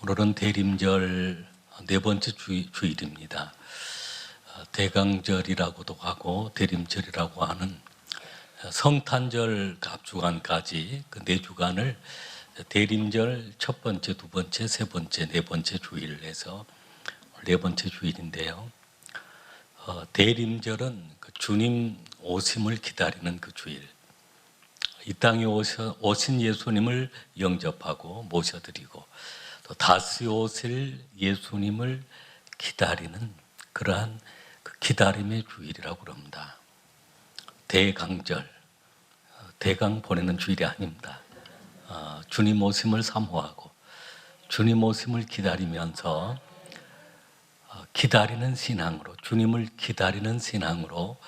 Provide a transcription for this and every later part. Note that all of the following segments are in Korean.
오늘은 대림절 네 번째 주일입니다. 대강절이라고도 하고 대림절이라고 하는 성탄절 앞주간까지 그 네 주간을 대림절 첫 번째, 두 번째, 세 번째, 네 번째 주일을 해서 네 번째 주일인데요. 대림절은 그 주님 오심을 기다리는 그 주일, 이 땅에 오신 예수님을 영접하고 모셔드리고 또 다시 오실 예수님을 기다리는 그러한 그 기다림의 주일이라고 합니다. 대강절, 대강 보내는 주일이 아닙니다. 주님 오심을 사모하고 주님 오심을 기다리면서 기다리는 신앙으로, 주님을 기다리는 신앙으로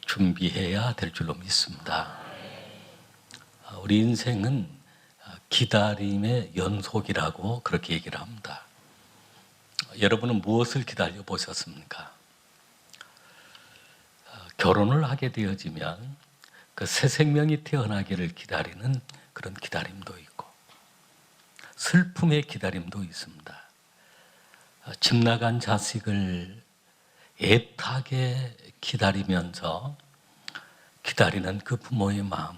준비해야 될 줄로 믿습니다. 우리 인생은 기다림의 연속이라고 그렇게 얘기를 합니다. 여러분은 무엇을 기다려 보셨습니까? 결혼을 하게 되어지면 그 새 생명이 태어나기를 기다리는 그런 기다림도 있고, 슬픔의 기다림도 있습니다. 집 나간 자식을 애타게 기다리면서 기다리는 그 부모의 마음,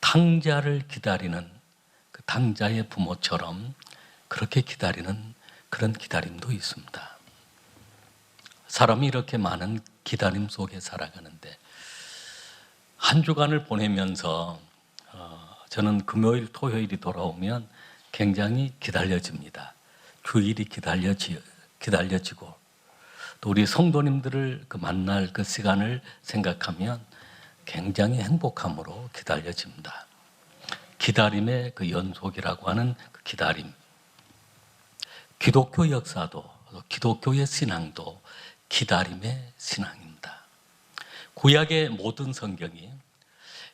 탕자를 기다리는 그 탕자의 부모처럼 그렇게 기다리는 그런 기다림도 있습니다. 사람이 이렇게 많은 기다림 속에 살아가는데 한 주간을 보내면서 저는 금요일, 토요일이 돌아오면 굉장히 기다려집니다. 주일이 기다려지고 또 우리 성도님들을 만날 그 시간을 생각하면 굉장히 행복함으로 기다려집니다. 기다림의 그 연속이라고 하는 그 기다림. 기독교 역사도, 기독교의 신앙도 기다림의 신앙입니다. 구약의 모든 성경이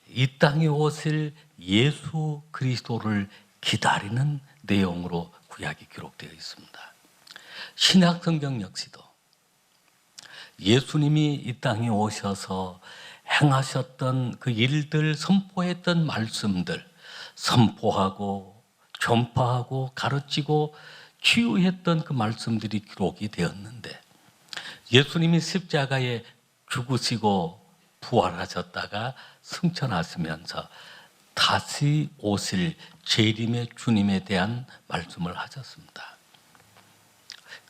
이 땅에 오실 예수 그리스도를 기다리는 내용으로 구약이 기록되어 있습니다. 신약 성경 역시도 예수님이 이 땅에 오셔서 행하셨던 그 일들, 선포했던 말씀들, 선포하고 전파하고 가르치고 치유했던 그 말씀들이 기록이 되었는데, 예수님이 십자가에 죽으시고 부활하셨다가 승천하시면서 다시 오실 재림의 주님에 대한 말씀을 하셨습니다.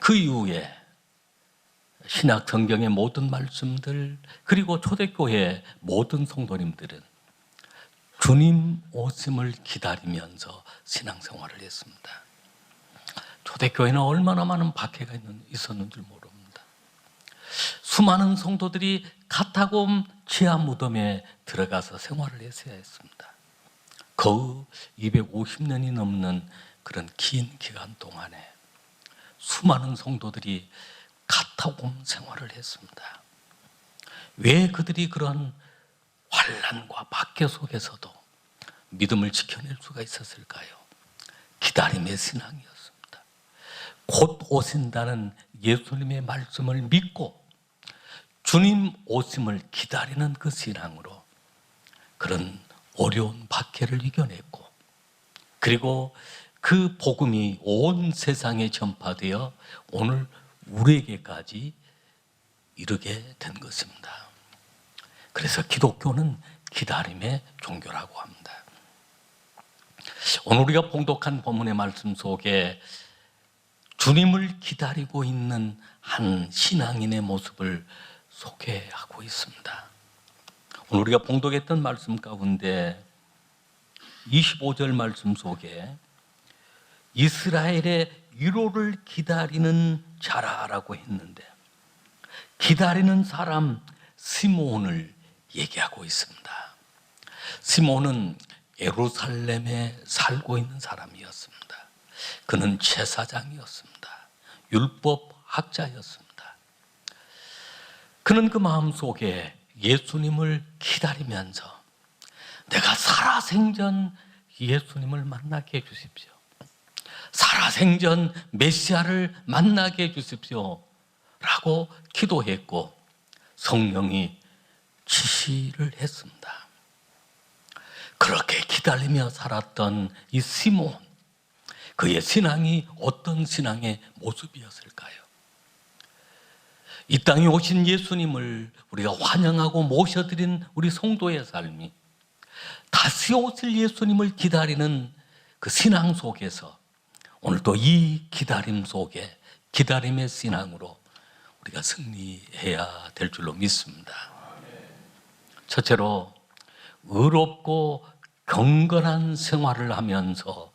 그 이후에 신약 성경의 모든 말씀들, 그리고 초대교회 모든 성도님들은 주님 오심을 기다리면서 신앙생활을 했습니다. 초대교회는 얼마나 많은 박해가 있었는 줄 모릅니다. 수많은 성도들이 카타콤 지하 무덤에 들어가서 생활을 했어야 했습니다. 거의 250년이 넘는 그런 긴 기간 동안에 수많은 성도들이 카타콤 생활을 했습니다. 왜 그들이 그런 환난과 박해 속에서도 믿음을 지켜낼 수가 있었을까요? 기다림의 신앙이었습니다. 곧 오신다는 예수님의 말씀을 믿고 주님 오심을 기다리는 그 신앙으로 그런 어려운 박해를 이겨냈고, 그리고 그 복음이 온 세상에 전파되어 오늘 우리에게까지 이르게 된 것입니다. 그래서 기독교는 기다림의 종교라고 합니다. 오늘 우리가 봉독한 본문의 말씀 속에 주님을 기다리고 있는 한 신앙인의 모습을 소개하고 있습니다. 오늘 우리가 봉독했던 말씀 가운데 25절 말씀 속에 이스라엘의 위로를 기다리는 자라라고 했는데, 기다리는 사람 시므온을 얘기하고 있습니다. 시므온은 예루살렘에 살고 있는 사람이었습니다. 그는 제사장이었습니다. 율법 학자였습니다. 그는 그 마음속에 예수님을 기다리면서 내가 살아생전 예수님을 만나게 해주십시오. 살아생전 메시아를 만나게 해주십시오 라고 기도했고 성령이 지시를 했습니다. 그렇게 기다리며 살았던 이 시몬, 그의 신앙이 어떤 신앙의 모습이었을까요? 이 땅에 오신 예수님을 우리가 환영하고 모셔드린 우리 성도의 삶이 다시 오실 예수님을 기다리는 그 신앙 속에서 오늘도 이 기다림 속에 기다림의 신앙으로 우리가 승리해야 될 줄로 믿습니다. 첫째로 의롭고 경건한 생활을 하면서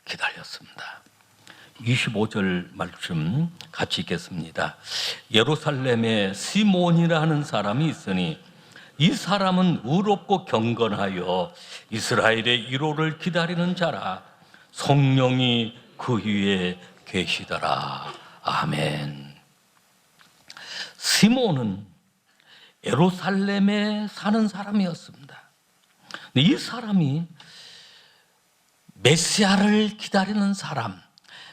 기다렸습니다. 25절 말씀 같이 읽겠습니다. 예루살렘에 시몬이라는 사람이 있으니 이 사람은 의롭고 경건하여 이스라엘의 위로를 기다리는 자라. 성령이 그 위에 계시더라. 아멘. 시몬은 예루살렘에 사는 사람이었습니다. 이 사람이 메시아를 기다리는 사람,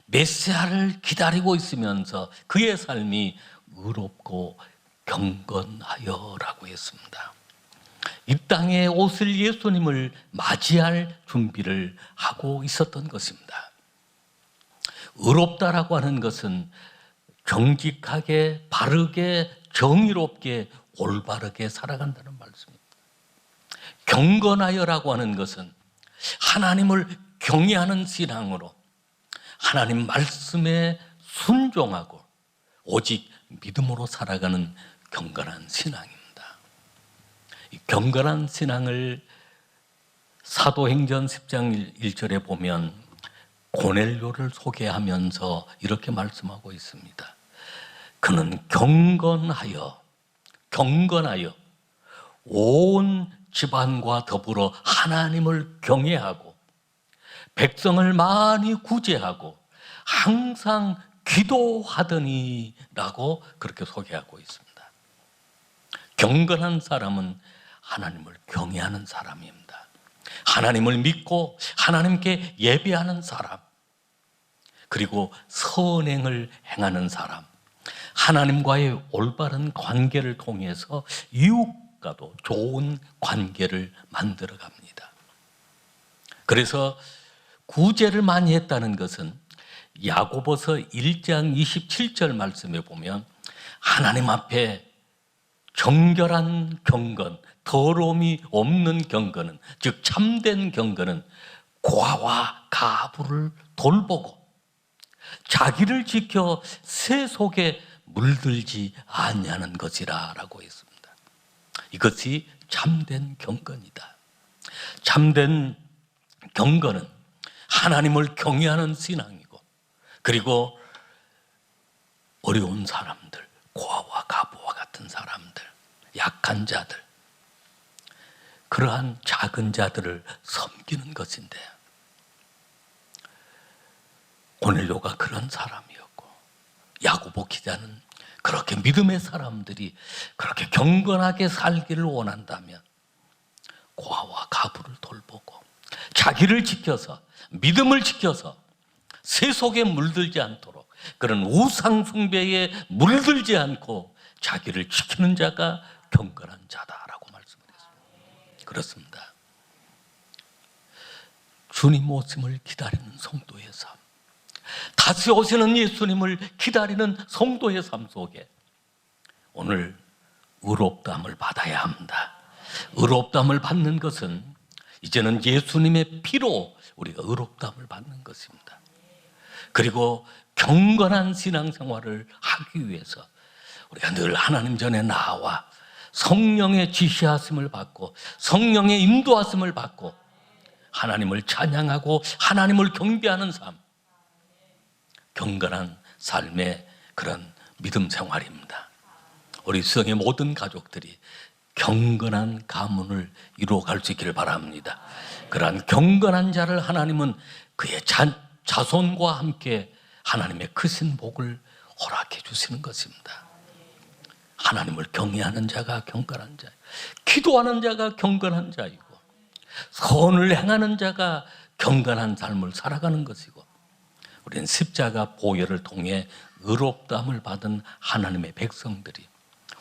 메시아를 기다리고 있으면서 그의 삶이 의롭고 경건하여라고 했습니다. 이 땅에 오실 예수님을 맞이할 준비를 하고 있었던 것입니다. 의롭다라고 하는 것은 정직하게, 바르게, 정의롭게, 올바르게 살아간다는 말씀입니다. 경건하여라고 하는 것은 하나님을 경외하는 신앙으로 하나님 말씀에 순종하고 오직 믿음으로 살아가는 경건한 신앙입니다. 이 경건한 신앙을 사도행전 10장 1절에 보면 고넬료를 소개하면서 이렇게 말씀하고 있습니다. 그는 경건하여 온 집안과 더불어 하나님을 경외하고 백성을 많이 구제하고 항상 기도하더니 라고 그렇게 소개하고 있습니다. 경건한 사람은 하나님을 경외하는 사람입니다. 하나님을 믿고 하나님께 예배하는 사람, 그리고 선행을 행하는 사람, 하나님과의 올바른 관계를 통해서 이웃과도 좋은 관계를 만들어 갑니다. 그래서 구제를 많이 했다는 것은 야고보서 1장 27절 말씀에 보면 하나님 앞에 정결한 경건, 더러움이 없는 경건은, 즉 참된 경건은 고아와 가부를 돌보고 자기를 지켜 새 속에 물들지 아니하는 것이라 라고 했습니다. 이것이 참된 경건이다. 참된 경건은 하나님을 경외하는 신앙이고, 그리고 어려운 사람들, 고아와 가부와 같은 사람들, 약한 자들, 그러한 작은 자들을 섬기는 것인데, 고넬료가 그런 사람이었고 야고보 기자는 그렇게 믿음의 사람들이 그렇게 경건하게 살기를 원한다면 고아와 가부를 돌보고 자기를 지켜서, 믿음을 지켜서 세속에 물들지 않도록, 그런 우상 숭배에 물들지 않고 자기를 지키는 자가 경건한 자다라고 말씀을 했습니다. 그렇습니다. 주님 오심을 기다리는 성도의 삶, 다시 오시는 예수님을 기다리는 성도의 삶 속에 오늘 의롭다함을 받아야 합니다. 의롭다함을 받는 것은 이제는 예수님의 피로 우리가 의롭다함을 받는 것입니다. 그리고 경건한 신앙생활을 하기 위해서 우리가 늘 하나님 전에 나와 성령의 지시하심을 받고 성령의 인도하심을 받고 하나님을 찬양하고 하나님을 경배하는 삶, 경건한 삶의 그런 믿음 생활입니다. 우리 수영의 모든 가족들이 경건한 가문을 이루어갈 수 있기를 바랍니다. 그러한 경건한 자를 하나님은 그의 자손과 함께 하나님의 크신 복을 허락해 주시는 것입니다. 하나님을 경외하는 자가 경건한 자, 기도하는 자가 경건한 자이고, 선을 행하는 자가 경건한 삶을 살아가는 것이고, 우리는 십자가 보혈을 통해 의롭다함을 받은 하나님의 백성들이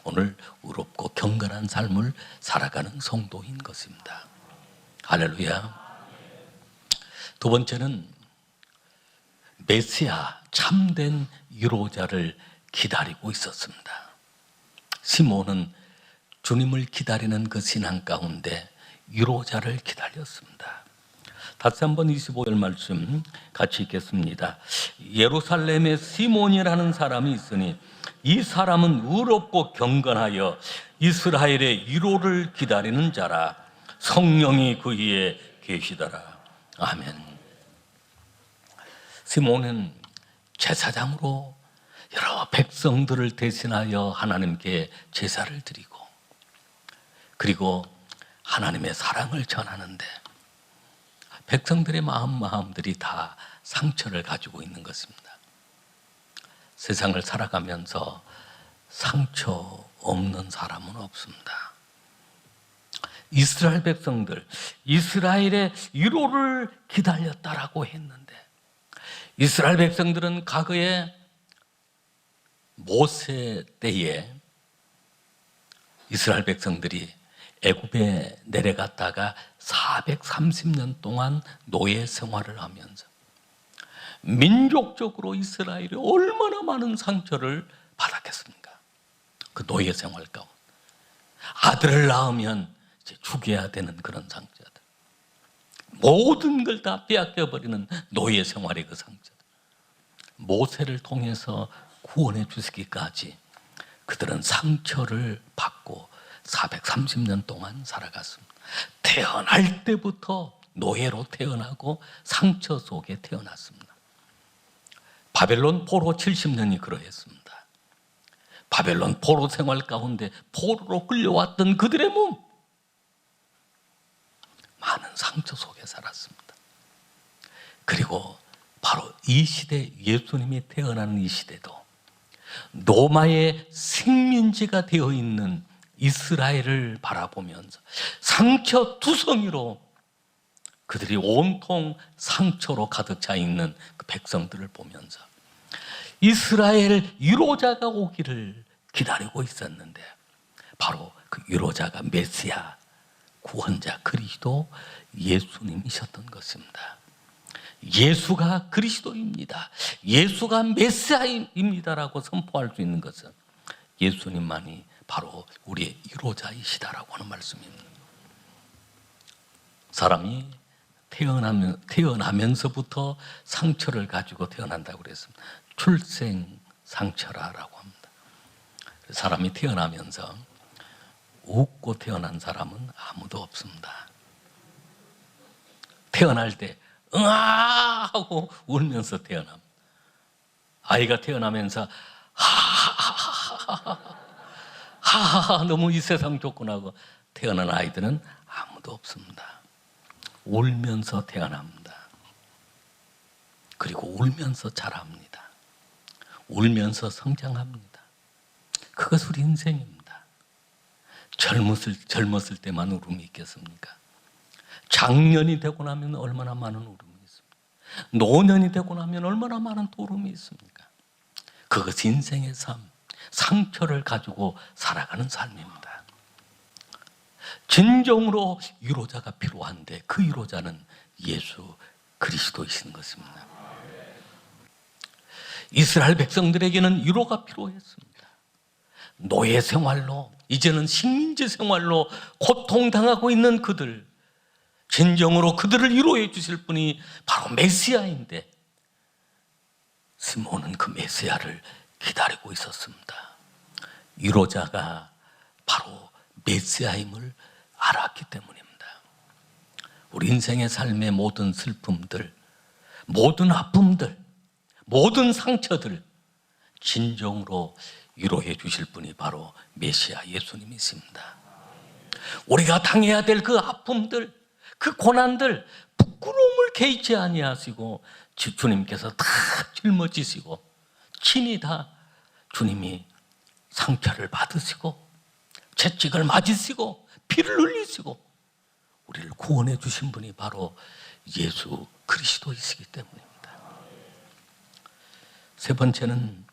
오늘 의롭고 경건한 삶을 살아가는 성도인 것입니다. 할렐루야. 두 번째는 메시아 참된 위로자를 기다리고 있었습니다. 시몬은 주님을 기다리는 그 신앙 가운데 위로자를 기다렸습니다. 다시 한번 25절 말씀 같이 읽겠습니다. 예루살렘에 시몬이라는 사람이 있으니 이 사람은 의롭고 경건하여 이스라엘의 위로를 기다리는 자라. 성령이 그 위에 계시더라. 아멘. 시몬은 제사장으로 여러 백성들을 대신하여 하나님께 제사를 드리고, 그리고 하나님의 사랑을 전하는데 백성들의 마음들이 다 상처를 가지고 있는 것입니다. 세상을 살아가면서 상처 없는 사람은 없습니다. 이스라엘 백성들, 이스라엘의 위로를 기다렸다라고 했는데, 이스라엘 백성들은 과거에 모세 때에 이스라엘 백성들이 애굽에 내려갔다가 430년 동안 노예 생활을 하면서 민족적으로 이스라엘이 얼마나 많은 상처를 받았겠습니까? 그 노예 생활 가운데 아들을 낳으면 이제 죽여야 되는 그런 상처들, 모든 걸 다 빼앗겨버리는 노예 생활의 그 상처, 모세를 통해서 구원해 주시기까지 그들은 상처를 받고 430년 동안 살아갔습니다. 태어날 때부터 노예로 태어나고 상처 속에 태어났습니다. 바벨론 포로 70년이 그러했습니다. 바벨론 포로 생활 가운데 포로로 끌려왔던 그들의 몸, 많은 상처 속에 살았습니다. 그리고 바로 이 시대, 예수님이 태어나는 이 시대도 로마의 식민지가 되어 있는 이스라엘을 바라보면서 상처 투성이로 그들이 온통 상처로 가득 차 있는 그 백성들을 보면서 이스라엘 위로자가 오기를 기다리고 있었는데, 바로 그 위로자가 메시아, 구원자 그리스도 예수님이셨던 것입니다. 예수가 그리스도입니다, 예수가 메시아입니다라고 선포할 수 있는 것은 예수님만이 바로 우리의 위로자이시다라고 하는 말씀입니다. 사람이 태어나면서부터 상처를 가지고 태어난다고 그랬습니다. 출생 상처라고 합니다. 사람이 태어나면서 웃고 태어난 사람은 아무도 없습니다. 태어날 때 응아 하고 울면서 태어납니다. 아이가 태어나면서 하하하 너무 이 세상 좋구나 하고 태어난 아이들은 아무도 없습니다. 울면서 태어납니다. 그리고 울면서 자랍니다. 울면서 성장합니다. 그것이 우리 인생입니다. 젊었을 때만 울음이 있겠습니까? 장년이 되고 나면 얼마나 많은 울음이 있습니까? 노년이 되고 나면 얼마나 많은 또 울음이 있습니까? 그것이 인생의 삶, 상처를 가지고 살아가는 삶입니다. 진정으로 위로자가 필요한데 그 위로자는 예수 그리스도이신 것입니다. 이스라엘 백성들에게는 위로가 필요했습니다. 노예 생활로, 이제는 식민지 생활로 고통당하고 있는 그들, 진정으로 그들을 위로해 주실 분이 바로 메시아인데, 시몬은 그 메시아를 기다리고 있었습니다. 위로자가 바로 메시아임을 알았기 때문입니다. 우리 인생의 삶의 모든 슬픔들, 모든 아픔들, 모든 상처들 진정으로 위로해 주실 분이 바로 메시아 예수님이십니다. 우리가 당해야 될 그 아픔들, 그 고난들, 부끄러움을 개의치 아니하시고 주님께서 다 짊어지시고 친히 다 주님이 상처를 받으시고 채찍을 맞으시고 피를 흘리시고 우리를 구원해 주신 분이 바로 예수 그리스도이시기 때문입니다. 세 번째는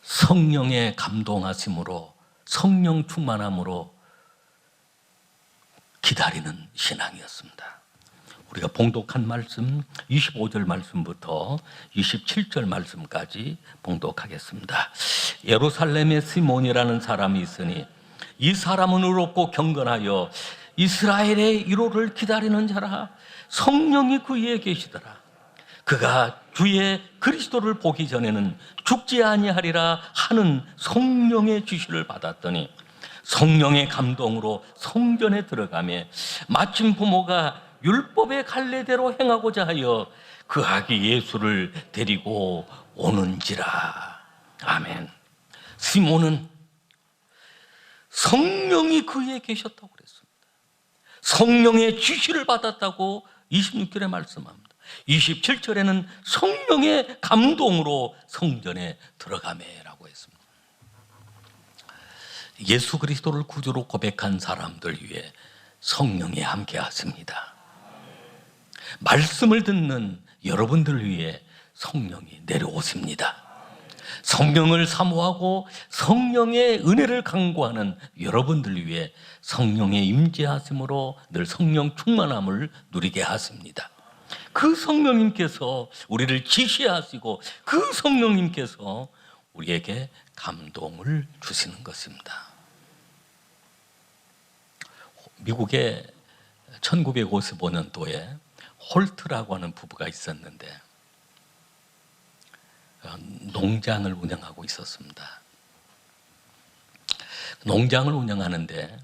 성령의 감동하심으로, 성령 충만함으로 기다리는 신앙이었습니다. 우리가 봉독한 말씀 25절 말씀부터 27절 말씀까지 봉독하겠습니다. 예루살렘에 시몬이라는 사람이 있으니 이 사람은 의롭고 경건하여 이스라엘의 위로를 기다리는 자라. 성령이 그 위에 계시더라. 그가 주의 그리스도를 보기 전에는 죽지 아니하리라 하는 성령의 지시를 받았더니 성령의 감동으로 성전에 들어가며 마침 부모가 율법의 갈례대로 행하고자 하여 그 아기 예수를 데리고 오는지라. 아멘. 시몬은 성령이 그에 계셨다고 그랬습니다. 성령의 지시를 받았다고 26절에 말씀합니다. 27절에는 성령의 감동으로 성전에 들어가매라고 했습니다. 예수 그리스도를 구주로 고백한 사람들 위해 성령이 함께 하십니다. 말씀을 듣는 여러분들 위해 성령이 내려오십니다. 성령을 사모하고 성령의 은혜를 간구하는 여러분들 위해 성령의 임재하심으로 늘 성령 충만함을 누리게 하십니다. 그 성령님께서 우리를 지시하시고 그 성령님께서 우리에게 감동을 주시는 것입니다. 미국의 1955년도에 홀트라고 하는 부부가 있었는데 농장을 운영하고 있었습니다. 농장을 운영하는데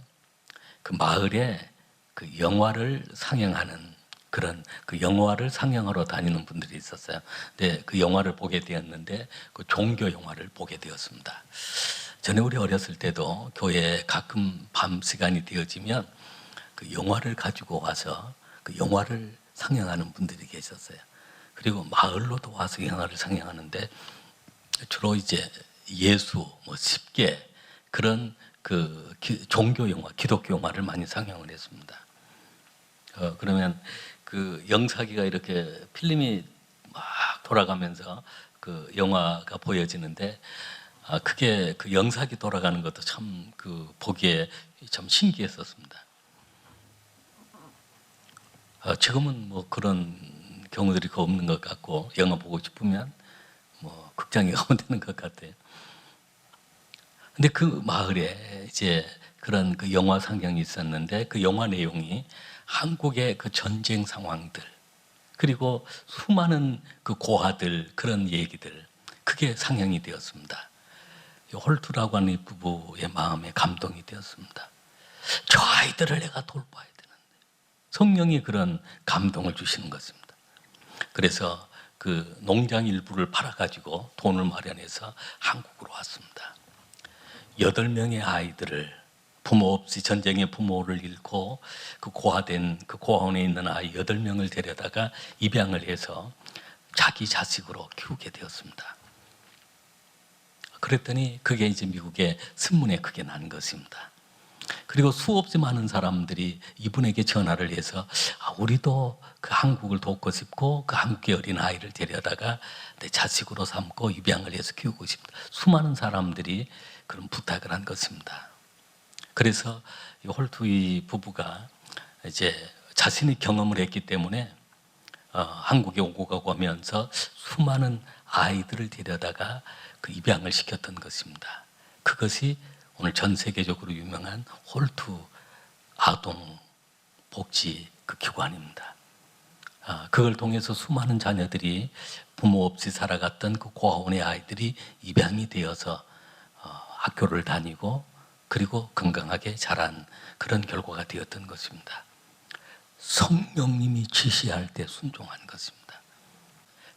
그 마을에 그 영화를 상영하는 그런 그 영화를 상영하러 다니는 분들이 있었어요. 근데 그 영화를 보게 되었는데 그 종교 영화를 보게 되었습니다. 전에 우리 어렸을 때도 교회에 가끔 밤 시간이 되어지면 그 영화를 가지고 와서 그 영화를 상영하는 분들이 계셨어요. 그리고 마을로도 와서 영화를 상영하는데 주로 이제 예수, 십계 그런 그 종교 영화, 기독교 영화를 많이 상영을 했습니다. 그러면 그 영사기가 이렇게 필름이 막 돌아가면서 그 영화가 보여지는데 그게 그 영사기 돌아가는 것도 참 그 보기에 참 신기했었습니다. 지금은 뭐 그런 경우들이 거의 없는 것 같고 영화 보고 싶으면 뭐 극장에 가면 되는 것 같아요. 근데 그 마을에 이제 그런 그 영화 상영이 있었는데 그 영화 내용이 한국의 그 전쟁 상황들 그리고 수많은 그 고아들 그런 얘기들 그게 상영이 되었습니다. 홀투라고 하는 이 부부의 마음에 감동이 되었습니다. 저 아이들을 내가 돌봐야 되는데 성령이 그런 감동을 주시는 것입니다. 그래서 그 농장 일부를 팔아가지고 돈을 마련해서 한국으로 왔습니다. 8명의 아이들을 부모 없이 전쟁의 부모를 잃고 그 고아된 그 고아원에 있는 아이 8명을 데려다가 입양을 해서 자기 자식으로 키우게 되었습니다. 그랬더니 그게 이제 미국의 신문에 크게 난 것입니다. 그리고 수없이 많은 사람들이 이분에게 전화를 해서 우리도 그 한국을 돕고 싶고 그 한국의 어린 아이를 데려다가 내 자식으로 삼고 입양을 해서 키우고 싶다. 수많은 사람들이 그런 부탁을 한 것입니다. 그래서 이 홀투이 부부가 이제 자신이 경험을 했기 때문에 한국에 오고 가고 하면서 수많은 아이들을 데려다가 그 입양을 시켰던 것입니다. 그것이 오늘 전 세계적으로 유명한 홀투 아동 복지 그 기관입니다. 그걸 통해서 수많은 자녀들이 부모 없이 살아갔던 그 고아원의 아이들이 입양이 되어서 학교를 다니고 그리고 건강하게 자란 그런 결과가 되었던 것입니다. 성령님이 지시할 때 순종한 것입니다.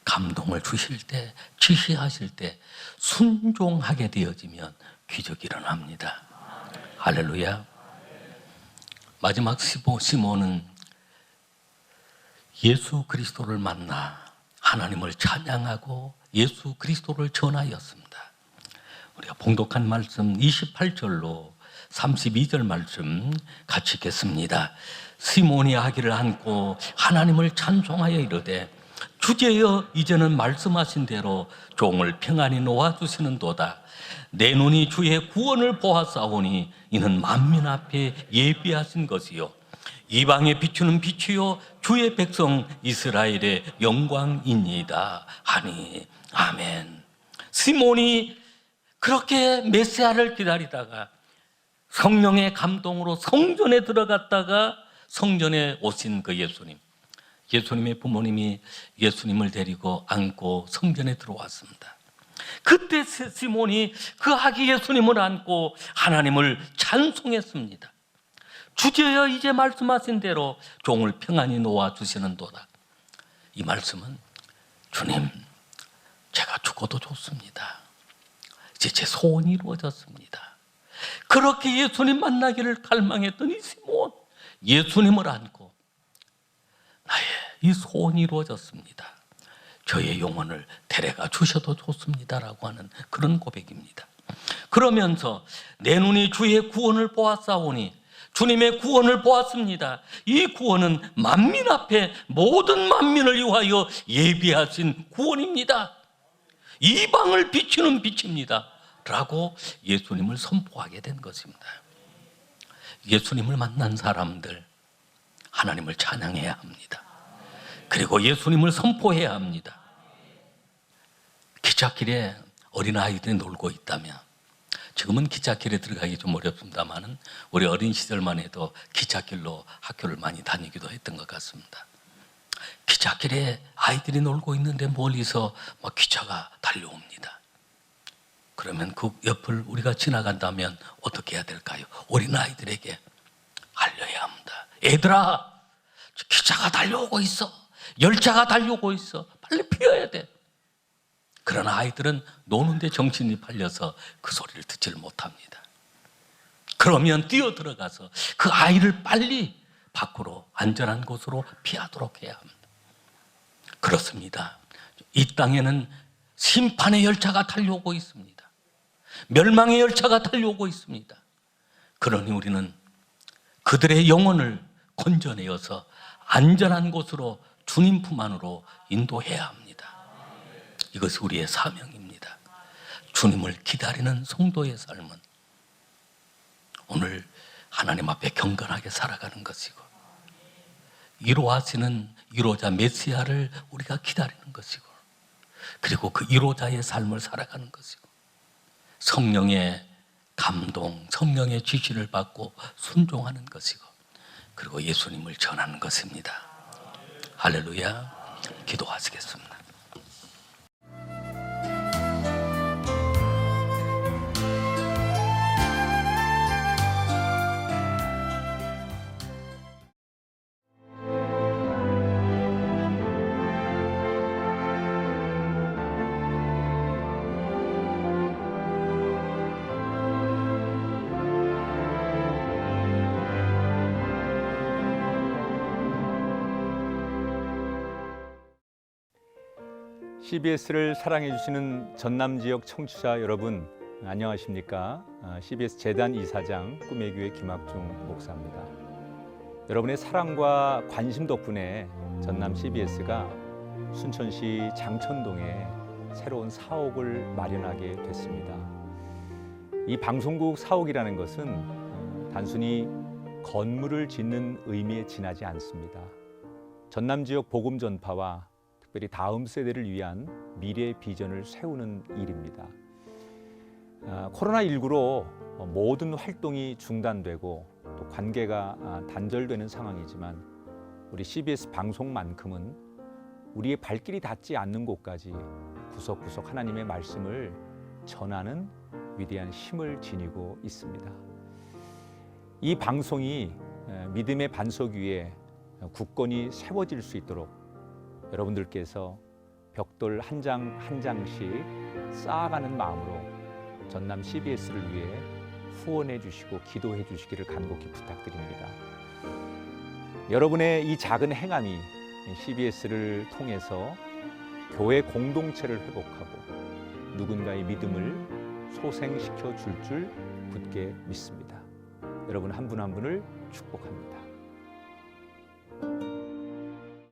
감동을 주실 때, 지시하실 때 순종하게 되어지면 기적이 일어납니다. 할렐루야. 마지막 시몬은 예수 그리스도를 만나 하나님을 찬양하고 예수 그리스도를 전하였습니다. 우리가 봉독한 말씀 28절로 32절 말씀 같이 읽겠습니다. 시몬이 아기를 안고 하나님을 찬송하여 이르되 주제여 이제는 말씀하신 대로 종을 평안히 놓아주시는도다. 내 눈이 주의 구원을 보았사오니 이는 만민 앞에 예비하신 것이요 이방에 비추는 빛이요 주의 백성 이스라엘의 영광이니이다 하니 아멘. 시몬이 그렇게 메시아를 기다리다가 성령의 감동으로 성전에 들어갔다가 성전에 오신 그 예수님의 부모님이 예수님을 데리고 안고 성전에 들어왔습니다. 그때 시몬이 그 아기 예수님을 안고 하나님을 찬송했습니다. 주제여 이제 말씀하신 대로 종을 평안히 놓아주시는도다. 이 말씀은 주님, 제가 죽어도 좋습니다. 이제 제 소원이 이루어졌습니다. 그렇게 예수님 만나기를 갈망했던 이 시몬, 예수님을 안고 나의 이 소원이 이루어졌습니다. 저의 영혼을 데려가 주셔도 좋습니다라고 하는 그런 고백입니다. 그러면서 내 눈이 주의 구원을 보았사오니, 주님의 구원을 보았습니다. 이 구원은 만민 앞에 모든 만민을 위하여 예비하신 구원입니다. 이방을 비추는 빛입니다 라고 예수님을 선포하게 된 것입니다. 예수님을 만난 사람들, 하나님을 찬양해야 합니다. 그리고 예수님을 선포해야 합니다. 기찻길에 어린아이들이 놀고 있다면, 지금은 기찻길에 들어가기 좀 어렵습니다만 우리 어린 시절만 해도 기찻길로 학교를 많이 다니기도 했던 것 같습니다. 기찻길에 아이들이 놀고 있는데 멀리서 막 기차가 달려옵니다. 그러면 그 옆을 우리가 지나간다면 어떻게 해야 될까요? 어린아이들에게 알려야 합니다. 얘들아, 기차가 달려오고 있어. 열차가 달려오고 있어. 빨리 피해야 돼. 그러나 아이들은 노는데 정신이 팔려서 그 소리를 듣지를 못합니다. 그러면 뛰어 들어가서 그 아이를 빨리 밖으로 안전한 곳으로 피하도록 해야 합니다. 그렇습니다. 이 땅에는 심판의 열차가 달려오고 있습니다. 멸망의 열차가 달려오고 있습니다. 그러니 우리는 그들의 영혼을 건져내어서 안전한 곳으로 주님 품 안으로 인도해야 합니다. 이것이 우리의 사명입니다. 주님을 기다리는 성도의 삶은 오늘 하나님 앞에 경건하게 살아가는 것이고, 이루어지는 이루자 메시아를 우리가 기다리는 것이고, 그리고 그 이루자의 삶을 살아가는 것이고, 성령의 감동, 성령의 지시를 받고 순종하는 것이고, 그리고 예수님을 전하는 것입니다. 할렐루야. 기도하시겠습니다. CBS를 사랑해 주시는 전남 지역 청취자 여러분, 안녕하십니까? CBS 재단 이사장 꿈의 교회 김학중 목사입니다. 여러분의 사랑과 관심 덕분에 전남 CBS가 순천시 장천동에 새로운 사옥을 마련하게 됐습니다. 이 방송국 사옥이라는 것은 단순히 건물을 짓는 의미에 지나지 않습니다. 전남 지역 복음 전파와 특별히 다음 세대를 위한 미래 비전을 세우는 일입니다. 코로나19로 모든 활동이 중단되고 또 관계가 단절되는 상황이지만 우리 CBS 방송만큼은 우리의 발길이 닿지 않는 곳까지 구석구석 하나님의 말씀을 전하는 위대한 힘을 지니고 있습니다. 이 방송이 믿음의 반석 위에 굳건히 세워질 수 있도록 여러분들께서 벽돌 한 장 한 장씩 쌓아가는 마음으로 전남 CBS를 위해 후원해 주시고 기도해 주시기를 간곡히 부탁드립니다. 여러분의 이 작은 행함이 CBS를 통해서 교회 공동체를 회복하고 누군가의 믿음을 소생시켜 줄 굳게 믿습니다. 여러분 한 분 한 분을 축복합니다.